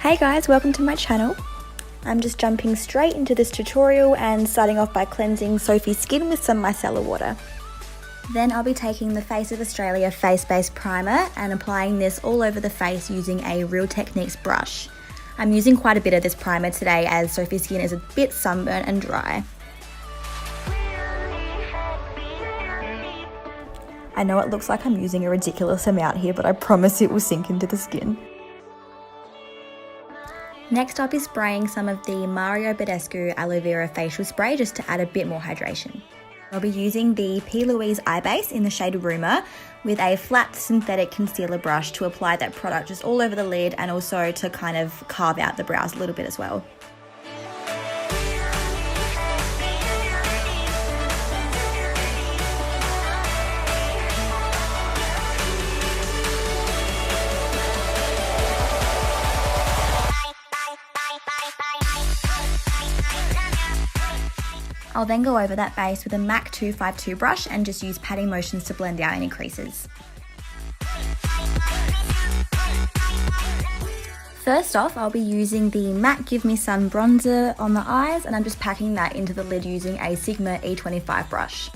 Hey guys, welcome to my channel. I'm just jumping straight into this tutorial and starting off by cleansing Sophie's skin with some micellar water. Then I'll be taking the Face of Australia Face Base Primer and applying this all over the face using a Real Techniques brush. I'm using quite a bit of this primer today as Sophie's skin is a bit sunburnt and dry. I know it looks like I'm using a ridiculous amount here, but I promise it will sink into the skin. Next, I'll be spraying some of the Mario Badescu Aloe Vera facial spray just to add a bit more hydration. I'll be using the P.Louise eye base in the shade Rumour with a flat synthetic concealer brush to apply that product just all over the lid and also to kind of carve out the brows a little bit as well. I'll then go over that base with a MAC 252 brush and just use patting motions to blend out any creases. First off, I'll be using the MAC Give Me Sun bronzer on the eyes, and I'm just packing that into the lid using a Sigma E25 brush.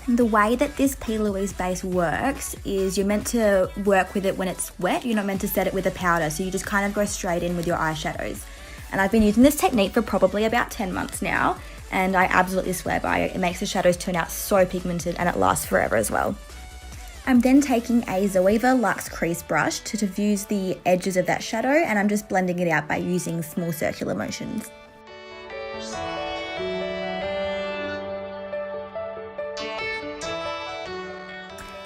The way that this P.Louise base works is you're meant to work with it when it's wet, you're not meant to set it with a powder, so you just kind of go straight in with your eyeshadows. And I've been using this technique for probably about 10 months now, and I absolutely swear by it. It makes the shadows turn out so pigmented and it lasts forever as well. I'm then taking a Zoeva Luxe crease brush to diffuse the edges of that shadow, and I'm just blending it out by using small circular motions.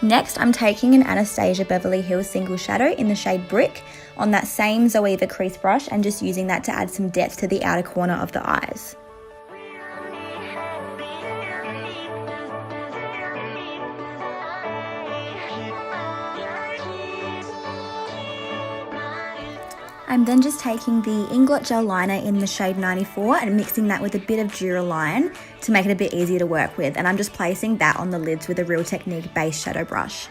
Next, I'm taking an Anastasia Beverly Hills single shadow in the shade Brick on that same Zoeva crease brush and just using that to add some depth to the outer corner of the eyes. I'm then just taking the Inglot Gel Liner in the shade 94 and mixing that with a bit of Duraline to make it a bit easier to work with, and I'm just placing that on the lids with a Real Technique base shadow brush.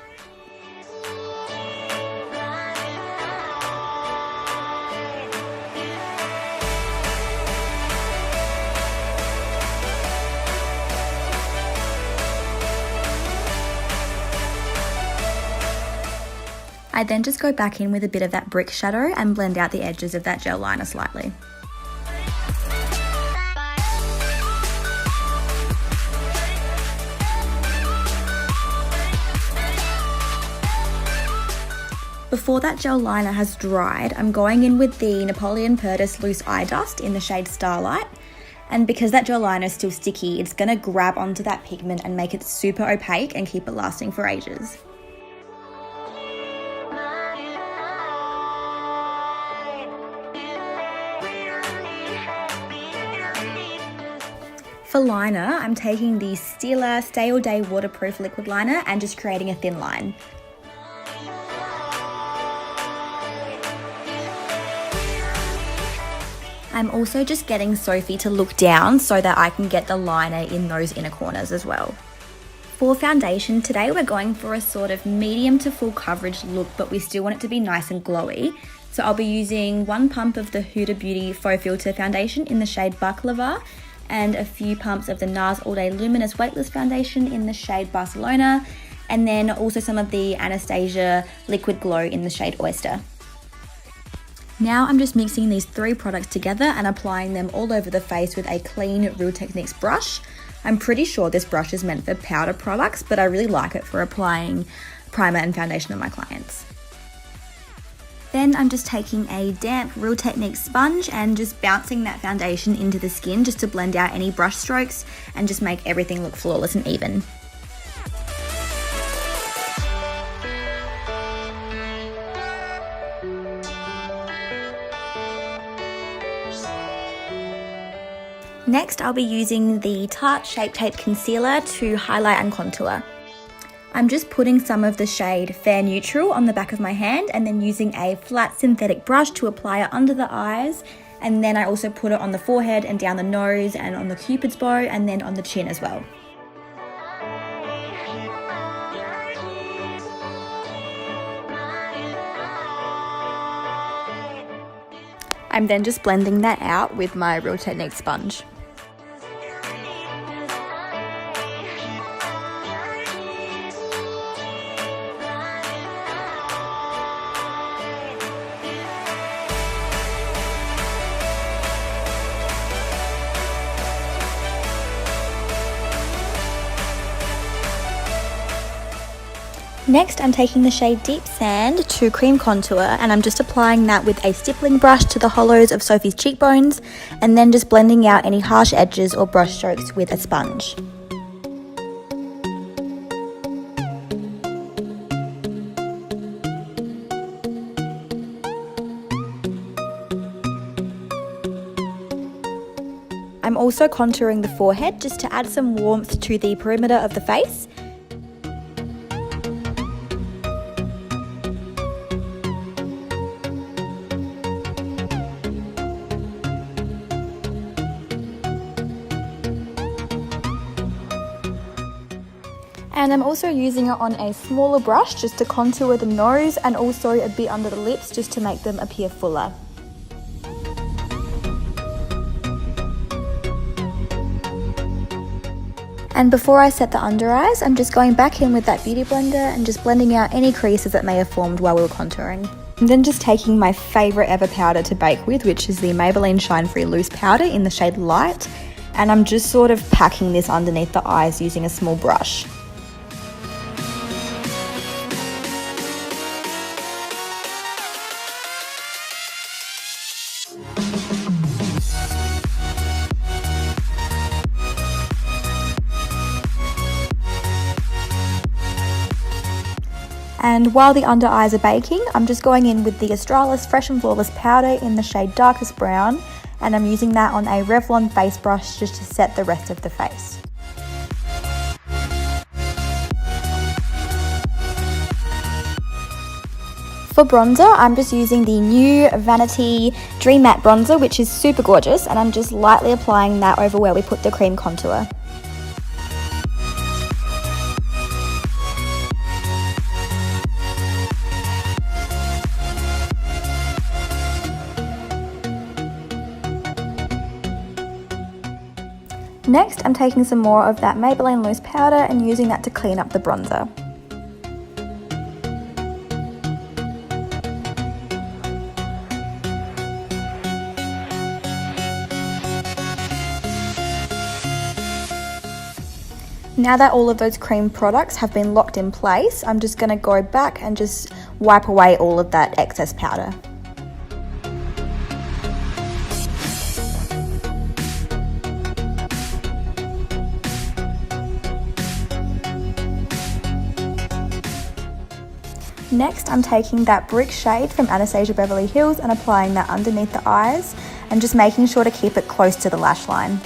I then just go back in with a bit of that brick shadow and blend out the edges of that gel liner slightly. Before that gel liner has dried, I'm going in with the Napoleon Perdis Loose Eye Dust in the shade Starlight. And because that gel liner is still sticky, it's going to grab onto that pigment and make it super opaque and keep it lasting for ages. For liner, I'm taking the Stila Stay All Day Waterproof Liquid Liner and just creating a thin line. I'm also just getting Sophie to look down so that I can get the liner in those inner corners as well. For foundation, today we're going for a sort of medium to full coverage look, but we still want it to be nice and glowy. So I'll be using one pump of the Huda Beauty Faux Filter Foundation in the shade Baklava, and a few pumps of the Nars All Day Luminous Weightless Foundation in the shade Barcelona, and then also some of the Anastasia Liquid Glow in the shade Oyster. Now I'm just mixing these three products together and applying them all over the face with a clean Real Techniques brush. I'm pretty sure this brush is meant for powder products, but I really like it for applying primer and foundation on my clients. Then I'm just taking a damp Real Techniques sponge and just bouncing that foundation into the skin just to blend out any brush strokes and just make everything look flawless and even. Next, I'll be using the Tarte Shape Tape Concealer to highlight and contour. I'm just putting some of the shade Fair Neutral on the back of my hand and then using a flat synthetic brush to apply it under the eyes, and then I also put it on the forehead and down the nose and on the cupid's bow and then on the chin as well. I'm then just blending that out with my Real Technique sponge. Next, I'm taking the shade Deep Sand to cream contour, and I'm just applying that with a stippling brush to the hollows of Sophie's cheekbones, and then just blending out any harsh edges or brush strokes with a sponge. I'm also contouring the forehead just to add some warmth to the perimeter of the face. And I'm also using it on a smaller brush just to contour the nose and also a bit under the lips just to make them appear fuller. And before I set the under eyes, I'm just going back in with that beauty blender and just blending out any creases that may have formed while we were contouring. And then just taking my favourite ever powder to bake with, which is the Maybelline Shine Free Loose Powder in the shade Light. And I'm just sort of packing this underneath the eyes using a small brush. And while the under eyes are baking, I'm just going in with the Australis Fresh and Flawless powder in the shade Darkest Brown, and I'm using that on a Revlon face brush just to set the rest of the face. For bronzer, I'm just using the new Vani-T Dream Matte Bronzer, which is super gorgeous, and I'm just lightly applying that over where we put the cream contour. Next, I'm taking some more of that Maybelline loose powder and using that to clean up the bronzer. Now that all of those cream products have been locked in place, I'm just going to go back and just wipe away all of that excess powder. Next, I'm taking that brick shade from Anastasia Beverly Hills and applying that underneath the eyes and just making sure to keep it close to the lash line.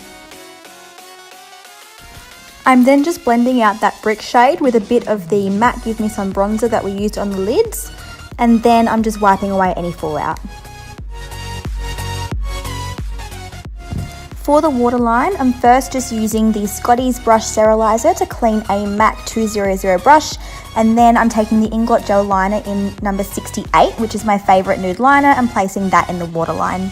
I'm then just blending out that brick shade with a bit of the matte Give Me Some bronzer that we used on the lids, and then I'm just wiping away any fallout. For the waterline, I'm first just using the Scotty's Brush Sterilizer to clean a MAC 200 brush, and then I'm taking the Inglot Gel Liner in number 68, which is my favourite nude liner, and placing that in the waterline.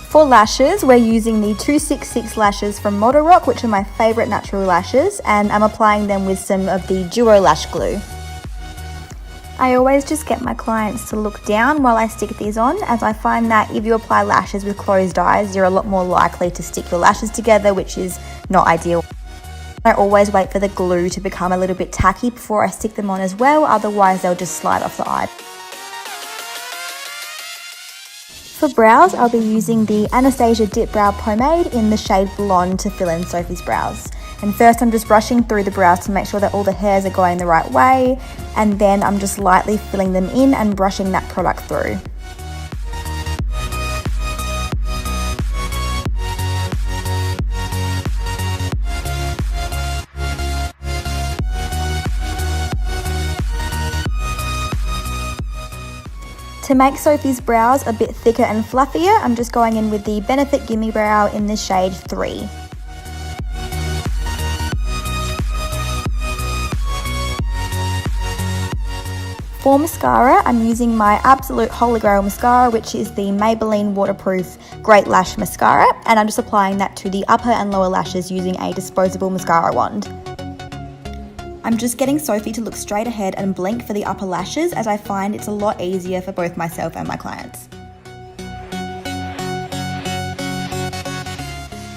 For lashes, we're using the 266 lashes from Model Rock, which are my favourite natural lashes, and I'm applying them with some of the Duo Lash Glue. I always just get my clients to look down while I stick these on, as I find that if you apply lashes with closed eyes, you're a lot more likely to stick your lashes together, which is not ideal. I always wait for the glue to become a little bit tacky before I stick them on as well, otherwise they'll just slide off the eye. For brows, I'll be using the Anastasia Dip Brow Pomade in the shade Blonde to fill in Sophie's brows. And first I'm just brushing through the brows to make sure that all the hairs are going the right way, and then I'm just lightly filling them in and brushing that product through. To make Sophie's brows a bit thicker and fluffier, I'm just going in with the Benefit Gimme Brow in the shade 3. For mascara, I'm using my absolute holy grail mascara, which is the Maybelline Waterproof Great Lash Mascara, and I'm just applying that to the upper and lower lashes using a disposable mascara wand. I'm just getting Sophie to look straight ahead and blink for the upper lashes, as I find it's a lot easier for both myself and my clients.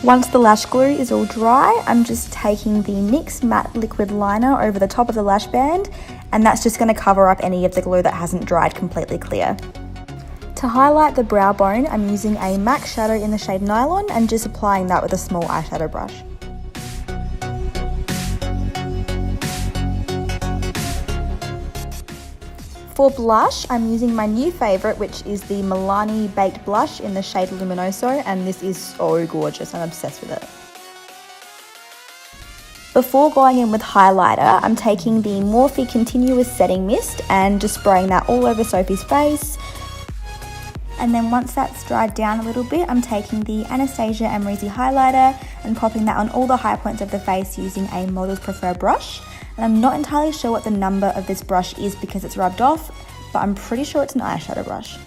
Once the lash glue is all dry, I'm just taking the NYX Matte Liquid Liner over the top of the lash band, and that's just going to cover up any of the glue that hasn't dried completely clear. To highlight the brow bone, I'm using a MAC shadow in the shade Nylon and just applying that with a small eyeshadow brush. For blush, I'm using my new favourite, which is the Milani Baked Blush in the shade Luminoso, and this is so gorgeous. I'm obsessed with it. Before going in with highlighter, I'm taking the Morphe Continuous Setting Mist and just spraying that all over Sophie's face. And then once that's dried down a little bit, I'm taking the Anastasia Amrezy highlighter and popping that on all the high points of the face using a Models Prefer brush. And I'm not entirely sure what the number of this brush is because it's rubbed off, but I'm pretty sure it's an eyeshadow brush.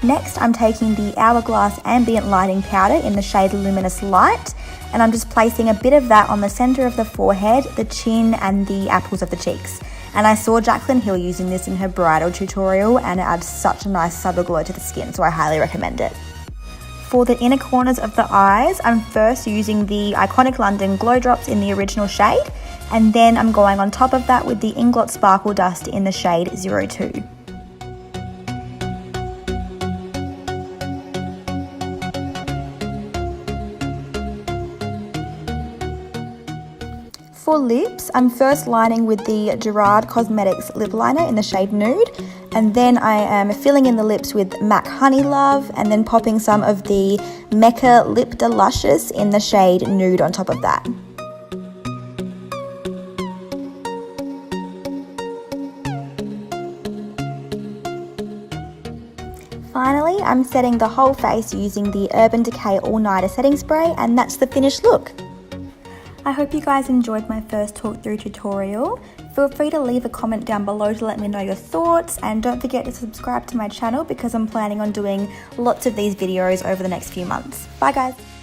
Next, I'm taking the Hourglass Ambient Lighting Powder in the shade Luminous Light, and I'm just placing a bit of that on the center of the forehead, the chin, and the apples of the cheeks. And I saw Jaclyn Hill using this in her bridal tutorial, and it adds such a nice subtle glow to the skin, so I highly recommend it. For the inner corners of the eyes, I'm first using the iconic London Glow Drops in the original shade, and then I'm going on top of that with the Inglot Sparkle Dust in the shade 02. For lips, I'm first lining with the Gerard Cosmetics lip liner in the shade Nude, and then I am filling in the lips with MAC Honey Love, and then popping some of the Mecca Lip de Luscious in the shade Nude on top of that. Finally, I'm setting the whole face using the Urban Decay All Nighter Setting Spray, and that's the finished look. I hope you guys enjoyed my first talk through tutorial. Feel free to leave a comment down below to let me know your thoughts, and don't forget to subscribe to my channel because I'm planning on doing lots of these videos over the next few months. Bye guys!